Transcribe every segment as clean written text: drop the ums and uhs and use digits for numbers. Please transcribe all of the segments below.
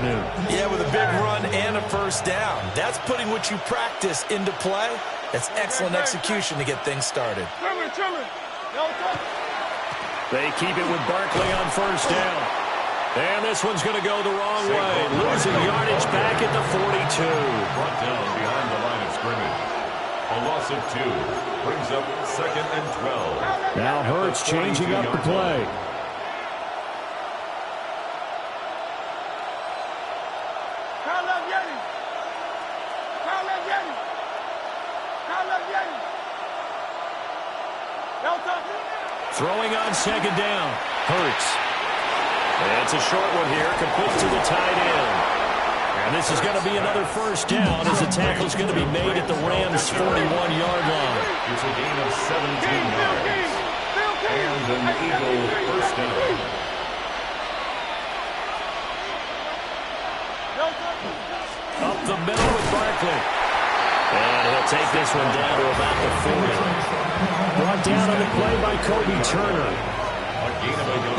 afternoon. Yeah, with a big run and a first down. That's putting what you practice into play. That's excellent execution to get things started. They keep it with Barkley on first down. And this one's going to go the wrong way. Losing yardage back at the 42. Brought down behind the line of scrimmage. A loss of 2 brings up 2nd and 12. Now Hurts changing up the play. Throwing on second down. Hurts. It's a short one here, complete to the tight end. And this is going to be another first down as the tackle's going to be made at the Rams' 41-yard line. It's a gain of 17 yards. And an Eagle first down. Up the middle with Barkley. And he'll take this one down to about the 40. Brought down on the play by Kobe Turner.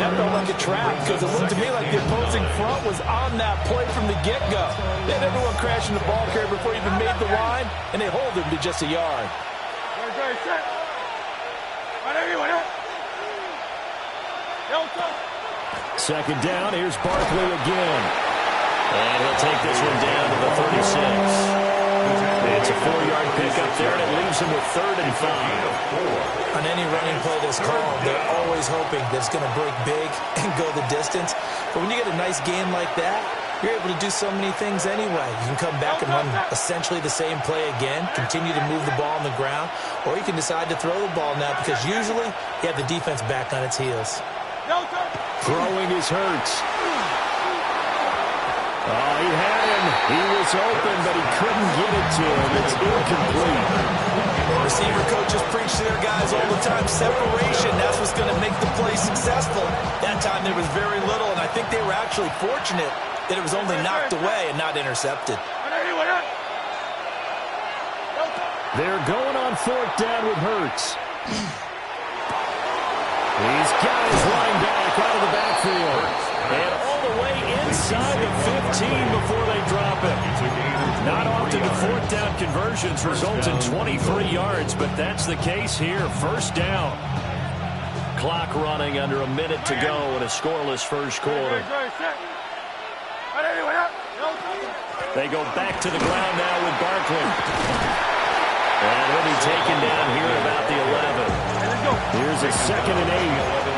That felt like a trap because it looked to me like the opposing front was on that play from the get-go. They had everyone crashing the ball carrier before he even made the line, and they hold him to just a yard. Second down, here's Barkley again. And he'll take this one down to the 36. It's a 4-yard pickup there, and it leaves him with 3rd and 5. On any running play that's called, they're always hoping that it's going to break big and go the distance. But when you get a nice game like that, you're able to do so many things anyway. You can come back and run essentially the same play again, continue to move the ball on the ground, or you can decide to throw the ball now because usually you have the defense back on its heels. Throwing is Hurts. Oh, he had him. He was open, but he couldn't get it to him. It's incomplete. Receiver coaches preach to their guys all the time. Separation, that's what's going to make the play successful. That time there was very little, and I think they were actually fortunate that it was only knocked away and not intercepted. They're going on 4th down with Hurts. He's got his running back out of the backfield. And all the way inside the 15 before they drop him. Not often the 4th down conversions result in 23 yards, but that's the case here. First down. Clock running under a minute to go in a scoreless first quarter. They go back to the ground now with Barkley. And he'll be taken down here at about the 11. Here's a 2nd and 8.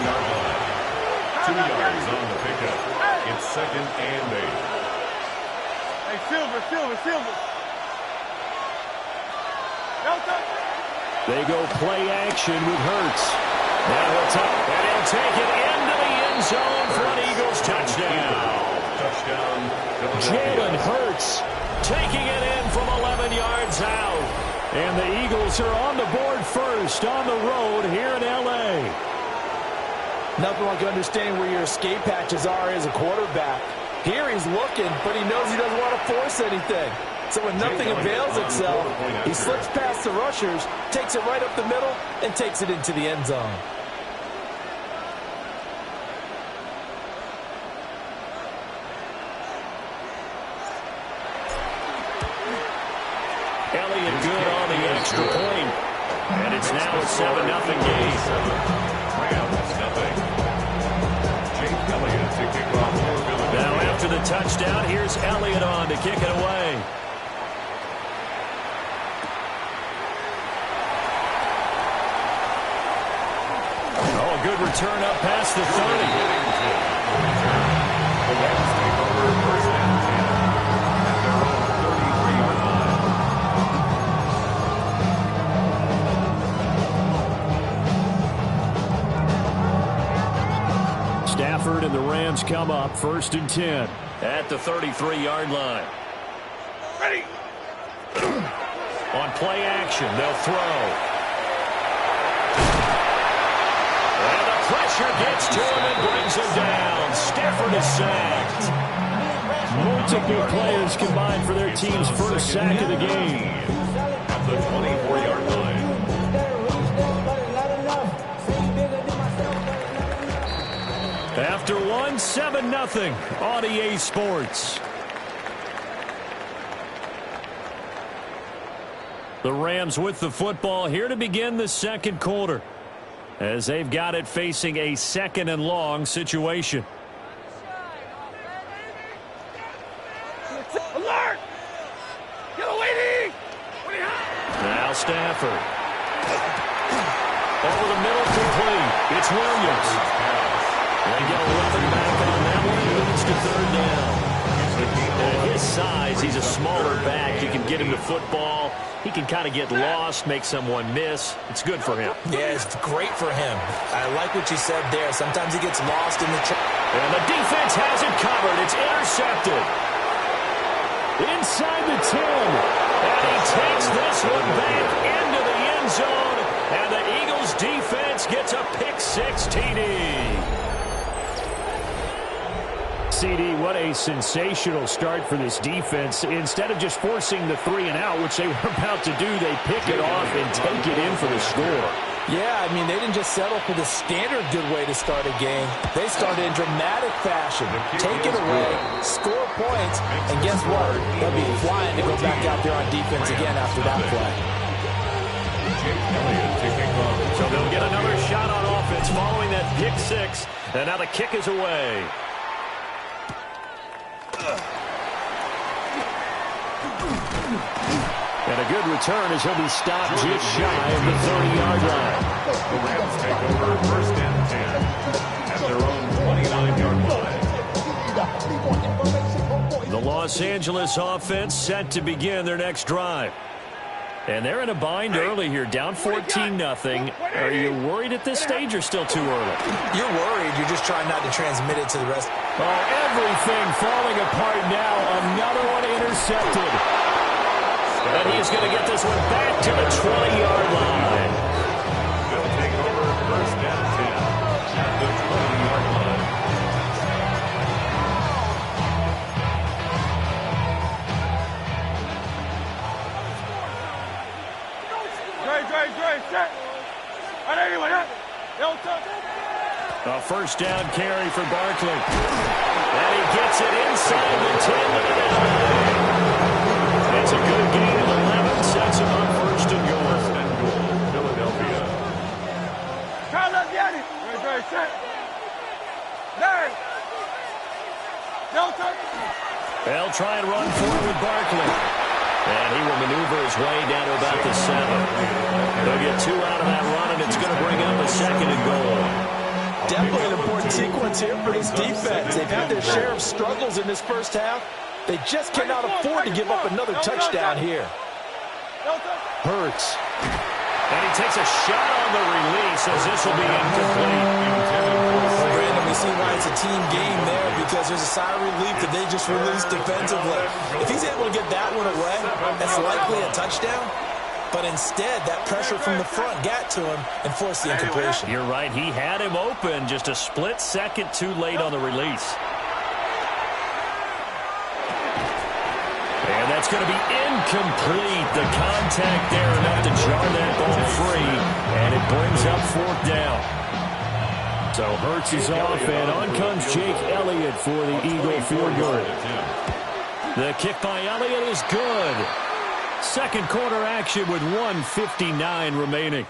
2 yards on the pickup. It's 2nd and 8. Hey, Silver. They go play action with Hurts. Now he'll take it into the end zone for an Eagles touchdown. Jalen Hurts taking it in from 11 yards out. And the Eagles are on the board first on the road here in L.A. Nothing like understanding where your escape patches are as a quarterback. Here he's looking, but he knows he doesn't want to force anything. So when nothing avails itself, he slips past the rushers, takes it right up the middle, and takes it into the end zone. Elliott good on the extra point. And it's now a 7-0 game. Now after the touchdown, here's Elliott on to kick it away. Oh, a good return up past the 30. Stafford and the Rams come up 1st and 10 at the 33-yard line. Ready. On play action, they'll throw. And the pressure gets to him and brings him down. Stafford is sacked. Multiple players combined for their team's first sack of the game. At the 24-yard line. After one, 7-0 on EA Sports. The Rams with the football here to begin the second quarter, as they've got it facing a 2nd and long situation. Alert! Get away! Now Stafford. Over the middle, complete. It's Williams. They get 11 back on that one. He leads to 3rd down. At his size, he's a smaller back. You can get him to football. He can kind of get lost, make someone miss. It's good for him. Yeah, it's great for him. I like what you said there. Sometimes he gets lost in the and the defense has it covered. It's intercepted. Inside the 10. And he takes this one back into the end zone. And the Eagles defense gets a pick-6 TD. CD, what a sensational start for this defense. Instead of just forcing the 3 and out, which they were about to do, they pick it off and take it in for the score. Yeah, I mean, they didn't just settle for the standard good way to start a game. They started in dramatic fashion. Take it away, score points, and guess what? They'll be flying to go back out there on defense again after that play. So they'll get another shot on offense following that pick-6, and now the kick is away. And a good return as he'll be stopped just shy of the 30-yard line. The Rams take over 1st and 10 at their own 29-yard line. The Los Angeles offense set to begin their next drive. And they're in a bind early here, down 14-0. Are you worried at this stage or still too early? You're worried. You're just trying not to transmit it to the rest. Oh, everything falling apart now. Another one intercepted. And he's going to get this one back to the 20-yard line. They'll take over 1st and 10 at the 20-yard line. Dre, set. All right, anyway, A 1st down carry for Barkley. And he gets it inside the 10. It's a good gain of 11. Sets him up 1st and goal. 1st and goal, Philadelphia. Kyle, let's get it. Dre, set. Larry. Delta. They'll try and run forward with Barkley. And he will maneuver his way down to about the 7. They'll get 2 out of that run, and it's going to bring up a 2nd and goal. Definitely an important sequence here for this defense. They've had their share of struggles in this first half. They just cannot afford to give up another touchdown here. Hurts. And he takes a shot on the release as this will be incomplete. Brandon, we see why it's a team game there, because there's a sigh of relief that they just released defensively. If he's able to get that one away, that's likely a touchdown. But instead, that pressure from the front got to him and forced the incompletion. You're right. He had him open, just a split second too late on the release. And that's going to be incomplete. The contact there enough to jar that ball free, and it brings up 4th down. So Hurts is off, and on comes Jake Elliott for the Eagle field goal. The kick by Elliott is good. Second quarter action with 1:59 remaining.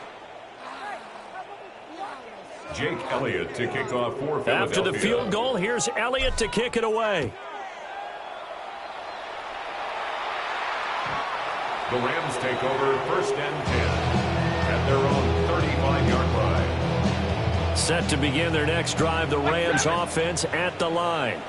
Jake Elliott to kick off for Philadelphia. After the field goal, here's Elliott to kick it away. The Rams take over 1st and 10 at their own 35-yard line. Set to begin their next drive, the Rams offense at the line.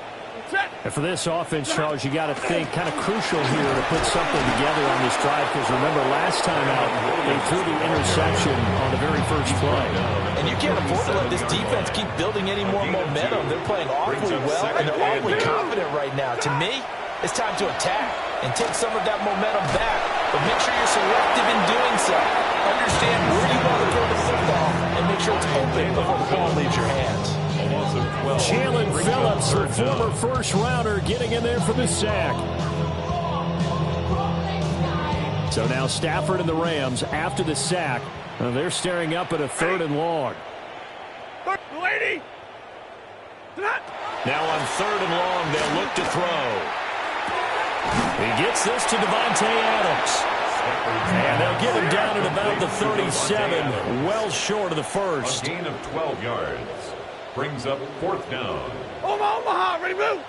And for this offense, Charles, you got to think kind of crucial here to put something together on this drive, because remember last time out, they threw the interception on the very first play. And you can't afford to let this defense keep building any more momentum. They're playing awfully well, and they're awfully confident right now. To me, it's time to attack and take some of that momentum back, but make sure you're selective in doing so. Understand where you want to throw the football and make sure it's open before the ball leaves your hands. Jalen Phillips, the former first-rounder, getting in there for the sack. So now Stafford and the Rams, after the sack, they're staring up at a 3rd and long. Now on 3rd and long, they'll look to throw. He gets this to Devontae Adams. And they'll get him down at about the 37, well short of the first. A gain of 12 yards. Brings up 4th down. Omaha, ready, move.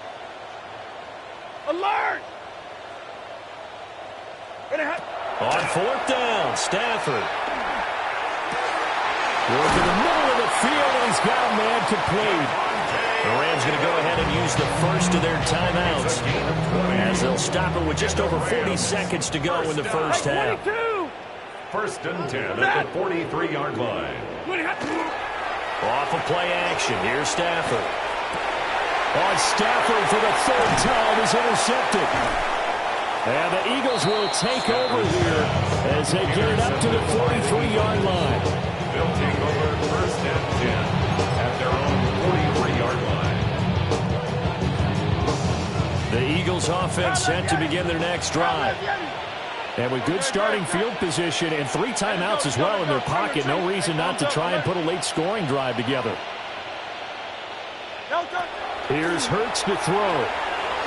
Alert. Ready, hot. On 4th down, Stafford. Working the middle of the field, and he's got a man complete. The Rams going to go ahead and use the first of their timeouts as they'll stop it with just over 40 seconds to go in the first half. 1st and 10 at the 43-yard line. Off of play action, here's Stafford. On Stafford for the 3rd time is intercepted. And the Eagles will take over here as they get it up to the 43-yard line. They'll take over 1st and 10 at their own 43-yard line. The Eagles offense set to begin their next drive. And with good starting field position and 3 timeouts as well in their pocket, no reason not to try and put a late scoring drive together. Here's Hurts to throw.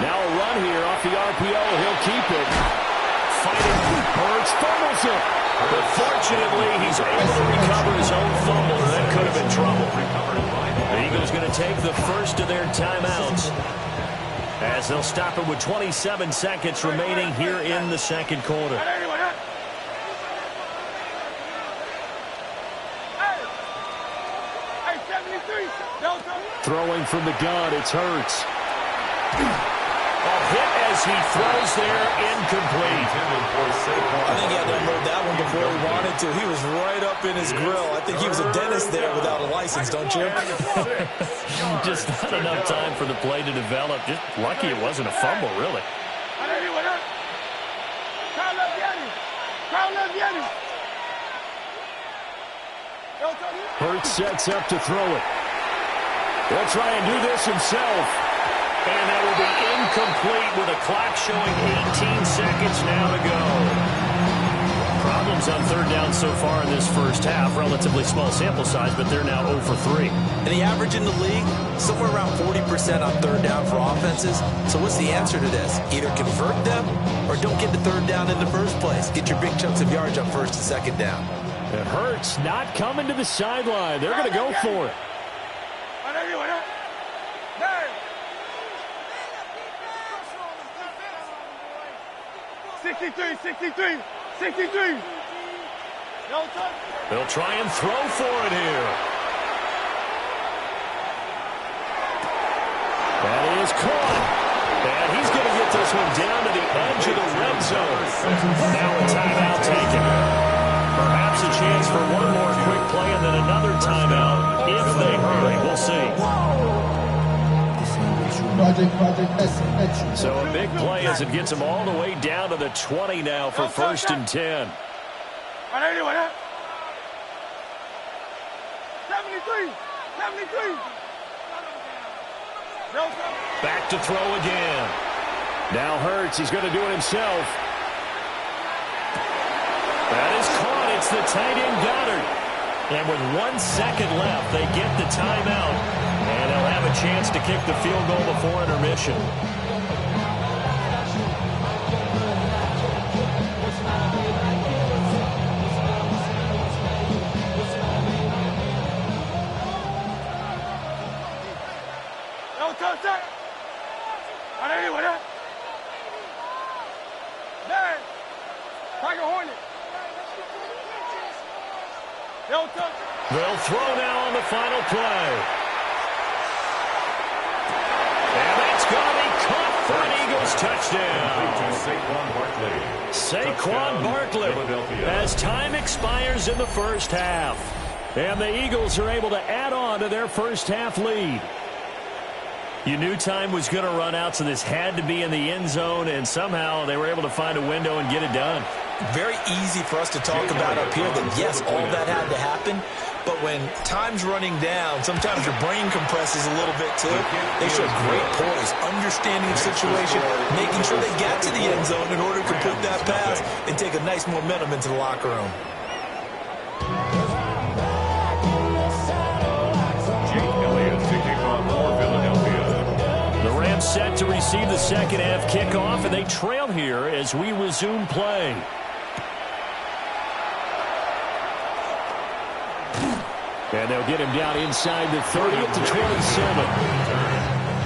Now a run here off the RPO. He'll keep it. Fighting. Hurts fumbles it. But fortunately, he's able to recover his own fumble. That could have been trouble. The Eagles going to take the first of their timeouts as they'll stop it with 27 seconds remaining here in the second quarter. Throwing from the gun, it's Hurts. A hit as he throws there, incomplete. I think he had to unload that one before he wanted to. He was right up in his grill. I think he was a dentist there without a license, don't you? Just not enough time for the play to develop. Just lucky it wasn't a fumble, really. Hurts sets up to throw it. He'll try and do this himself. And that will be incomplete with a clock showing 18 seconds now to go. Problems on 3rd down so far in this first half. Relatively small sample size, but they're now 0 for 3. And the average in the league, somewhere around 40% on 3rd down for offenses. So what's the answer to this? Either convert them or don't get to 3rd down in the first place. Get your big chunks of yards up 1st and 2nd down. It hurts not coming to the sideline. They're going to go for it. 63. They'll try and throw for it here. That is caught. And he's going to get this one down to the edge of the red zone. Now a timeout taken. Perhaps a chance for one more quick play and then another timeout if they hurry. We'll see. So a big play as it gets them all the way down to the 20 now for 1st and 10. 73. Back to throw again. Now Hurts, he's going to do it himself. That is caught. It's the tight end Goddard. And with 1 second left, they get the timeout. And they'll have a chance to kick the field goal before intermission. They'll throw now on the final play. And that's going to be caught for an Eagles touchdown. Saquon Barkley as time expires in the first half. And the Eagles are able to add on to their first half lead. You knew time was going to run out, so this had to be in the end zone, and somehow they were able to find a window and get it done. Very easy for us to talk about up here that, yes, all that had to happen. But when time's running down, sometimes your brain compresses a little bit too. They show great poise, understanding the situation, making sure they get to the end zone in order to complete that pass and take a nice momentum into the locker room. The Rams set to receive the second half kickoff, and they trail here as we resume play. And they'll get him down inside the 30 at the 27.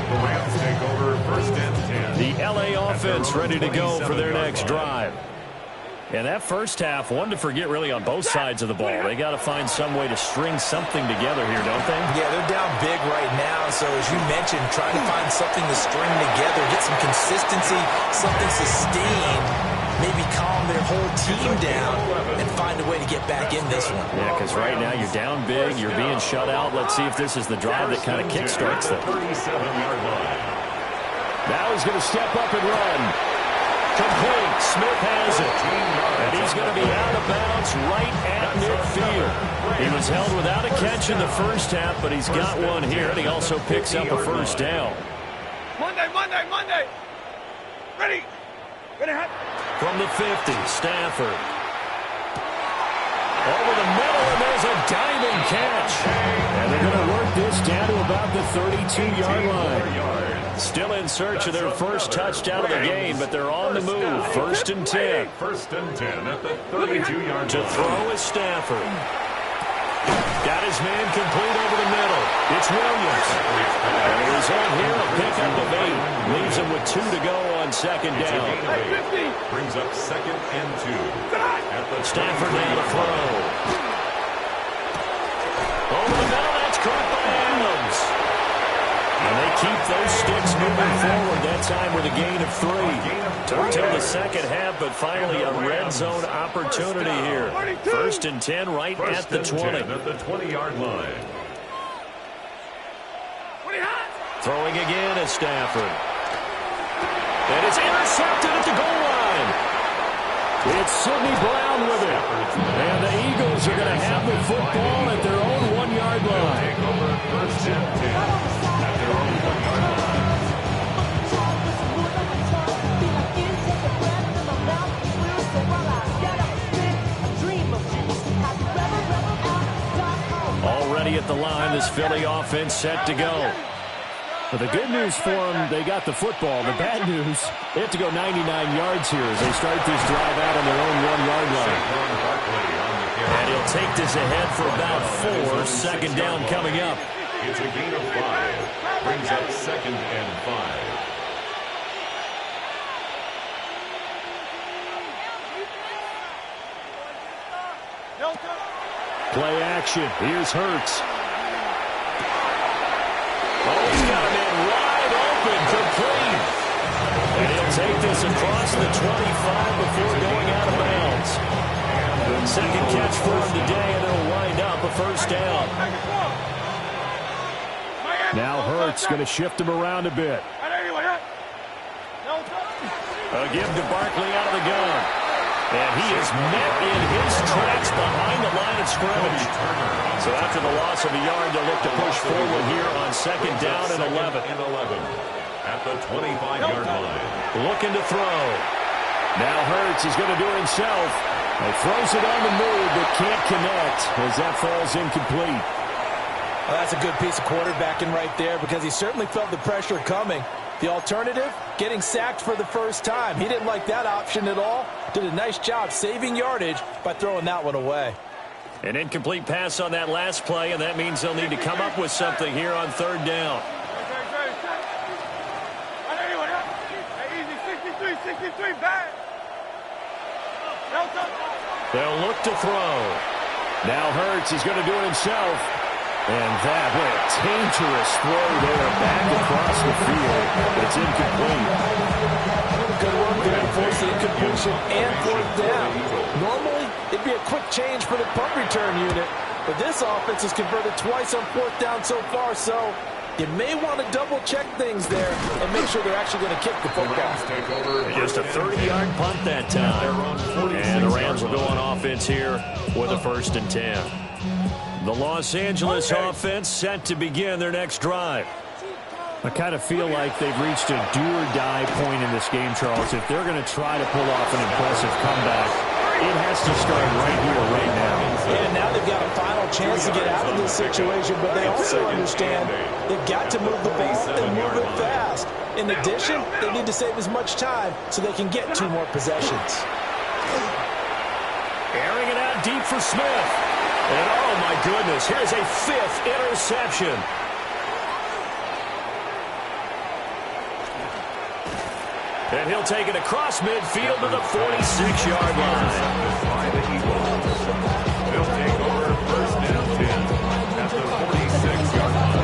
The Rams take over first and 10. The LA offense ready to go for their next drive. And that first half, one to forget really on both sides of the ball. They got to find some way to string something together here, don't they? Yeah, they're down big right now. So as you mentioned, trying to find something to string together, get some consistency, something sustained, maybe calm their whole team down and find a way to get back in this one. Yeah, because right now you're down big, you're being shut out. Let's see if this is the drive that kind of kickstarts them. 37-yard line. Now he's going to step up and run. Complete. Smith has it. And he's going to be out of bounds right at midfield. He was held without a catch in the first half, but he's got one here, and he also picks up a first down. Monday. Ready. From the 50, Stafford. Over the middle, and there's a diving catch. And they're going to work this down to about the 32-yard line. Still in search of their first touchdown of the game, but they're on the move. First and 10. First and 10 at the 32-yard line. To throw is Stafford. Got his man complete over the middle. It's Williams. And the result here, a pickup of 8. Leaves him with 2 to go on second down. Brings up second and 2. At the Stafford now to throw. Over the middle, that's caught by Adams. And they keep those sticks moving forward, that time with a gain of 3. Took till the second half, but finally a red zone opportunity here. First and 10 right at the 20. At the 20-yard line. Throwing again at Stafford. And it's intercepted at the goal line. It's Sidney Brown with it. And the Eagles are going to have the football at their own 1-yard line. Take over first and 10 at their own 1-yard line. Already at the line, this Philly offense set to go. But the good news for them, they got the football. The bad news, they have to go 99 yards here as they start this drive out on their own 1-yard line. And he'll take this ahead for about 4. Second down coming up. It's a gain of 5. Brings up second and 5. Play action. Here's Hurts. Oh, he's got a man wide open, complete. And he'll take this across the 25 before going out of bounds. Second catch for him today, and it'll wind up a first down. Now Hurts going to shift him around a bit. A give to Barkley out of the gun. And he is met in his tracks behind the line of scrimmage. So after the loss of a yard, they'll look to push forward here on second down and 11. At the 25-yard line. Looking to throw. Now Hurts is going to do it himself. He throws it on the move, but can't connect as that falls incomplete. Well, that's a good piece of quarterbacking right there because he certainly felt the pressure coming. The alternative, getting sacked for the first time. He didn't like that option at all. Did a nice job saving yardage by throwing that one away. An incomplete pass on that last play, and that means they'll need to come up with something here on third down. They'll look to throw. Now Hurts is going to do it himself. And that, what a dangerous throw there back across the field. It's incomplete. Good work there, force the incompletion and fourth down. Normally, it'd be a quick change for the punt return unit, but this offense has converted twice on fourth down so far, so you may want to double-check things there and make sure they're actually going to kick the football. Just a 30-yard punt that time. And the Rams will go on offense here with a first and 10. The Los Angeles offense set to begin their next drive. I kind of feel like they've reached a do-or-die point in this game, Charles. If they're going to try to pull off an impressive comeback, it has to start right here, right now. And now they've got a final chance to get out of this situation, but they also understand they've got to move the ball and move it fast. In addition, they need to save as much time so they can get 2 more possessions. Airing it out deep for Smith. And oh, my goodness, here's a 5th interception. And he'll take it across midfield to the 46-yard line. They'll take over first down 10 at the 46-yard line.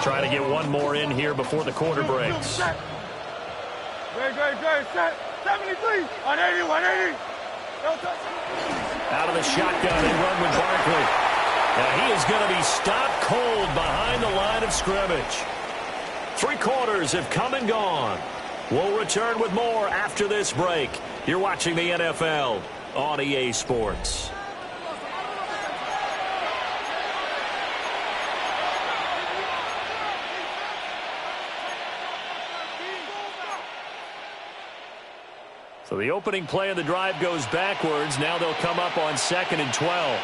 Trying to get one more in here before the quarter breaks. Great. Set. 73. 180. 180. Out of the shotgun and run with Barkley. And he is going to be stopped cold behind the line of scrimmage. 3 quarters have come and gone. We'll return with more after this break. You're watching the NFL on EA Sports. So the opening play of the drive goes backwards. Now they'll come up on 2nd and 12.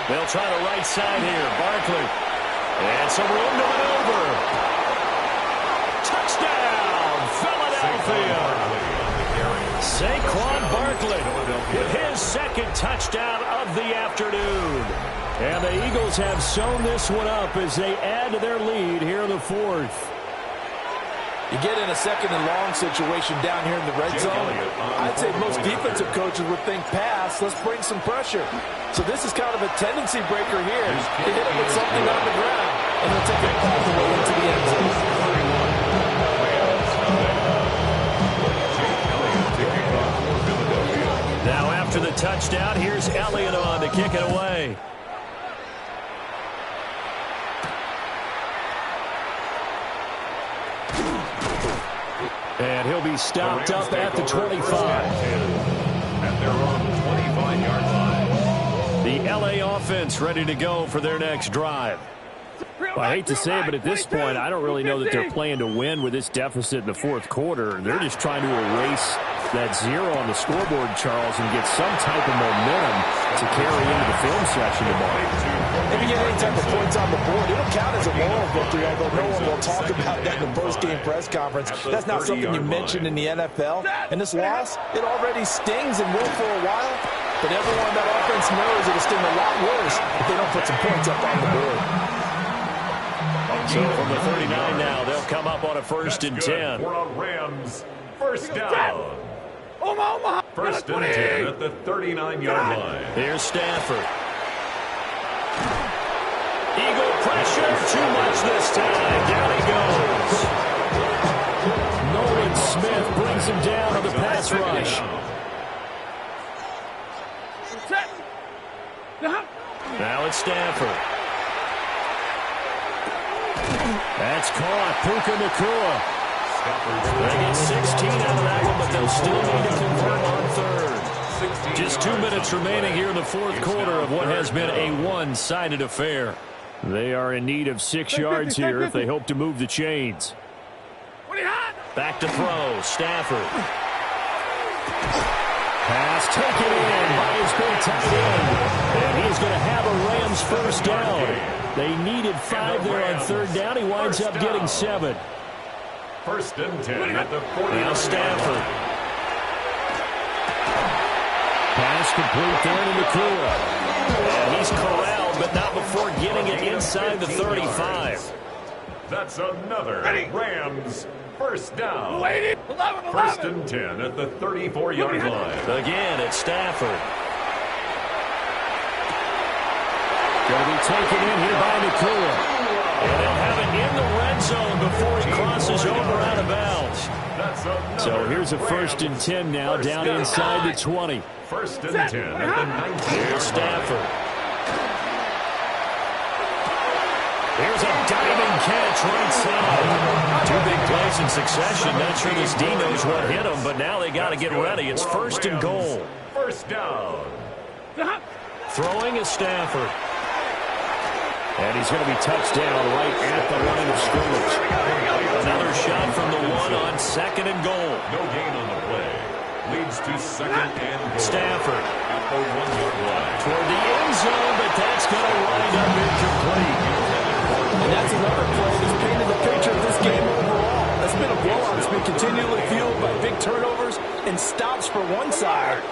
They'll try the right side here. Barkley. And some room to maneuver. Touchdown, Philadelphia. Saquon Barkley with his 2nd touchdown of the afternoon. And the Eagles have sewn this one up as they add to their lead here in the 4th. You get in a 2nd and long situation down here in the red zone. I'd say most defensive coaches would think pass. Let's bring some pressure. So this is kind of a tendency breaker here. You hit it with something on the ground, and they'll take it all the way into the end zone. Now after the touchdown, here's Elliott on to kick it away. And he'll be stopped up at the 25. At their own 25-yard line. The LA offense ready to go for their next drive. Well, I hate to say it, but at this point, I don't really know that they're playing to win with this deficit in the 4th quarter. They're just trying to erase that 0 on the scoreboard, Charles, and get some type of momentum to carry into the film session tomorrow. If you get any type of points on the board, it'll count as a moral victory, although no one will talk about that in the post-game press conference. That's not something you mentioned in the NFL. And this loss, it already stings and will for a while, but everyone on that offense knows it'll sting a lot worse if they don't put some points up on the board. So from the 39 now, they'll come up on a 1st and 10. For a Rams first down. Omaha. First and 10 at the 39-yard line. Here's Stafford. Eagle pressure, too much this time. Down he goes. Nolan Smith brings him down on the pass rush. Now it's Stafford. That's caught. Puka Nacua. They get 16 out of that one, but they'll still need to convert on 3rd. Just 2 minutes remaining here in the 4th quarter of what has been a one-sided affair. They are in need of 6 yards here if they hope to move the chains. Back to throw. Stafford. Pass taken in by his big tight end. And he's going to have a Rams first down. They needed 5 there on 3rd down. He winds up getting 7. First and 10 at the 40. Now Stafford. Pass complete there to Nacua. And he's corralled, but not before getting it inside the 35. That's another Rams first down. 11. First and 10 at the 34-yard line. Again, it's Stafford. Going to be taken in here by Nacua. And they'll have it in the red zone before he crosses over out of bounds. So here's a 1st and 10 now, down inside the 20. First and 10 at the 19. Here's Stafford. Here's a diving catch right side. 2 big plays in succession. Not sure this D knows what hit him, but now they got to get ready. It's 1st and goal. First down. Throwing is Stafford. And he's going to be touched down right at the line of scrimmage. Another shot from the 1 on 2nd and goal. No gain on the play. Leads to 2nd and goal. Stafford. At the 1-yard line. Toward the end zone, but that's going to wind up incomplete. are continually fueled by big turnovers and stops for one side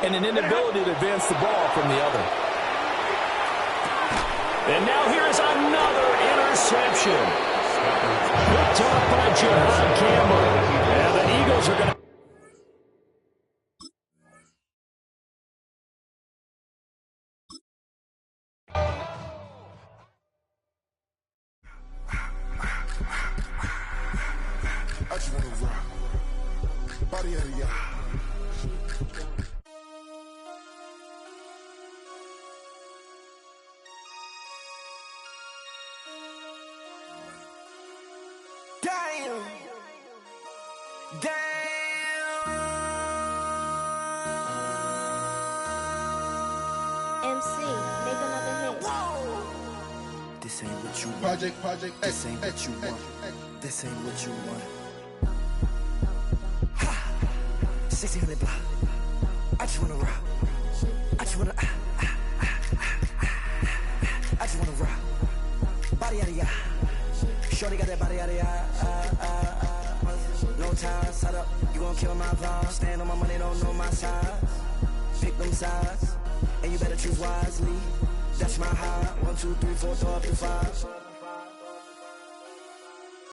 and an inability to advance the ball from the other. And now here is another interception. Picked off by Jahad Campbell. And the Eagles are going to... I just want to rock. Body out of y'all. Damn. MC, make another hit. This ain't what you want. Project. This ain't what you want. This ain't what you want. 1600 block. I just wanna rock. I just wanna. I just wanna rock. Body out of ya. Shorty got that body out of ya. No time, set up. You gon' kill my vibe. Stand on my money, don't know my size. Pick them sides, and you better choose wisely. That's my high. 1, 2, 3, 4, throw up to 5.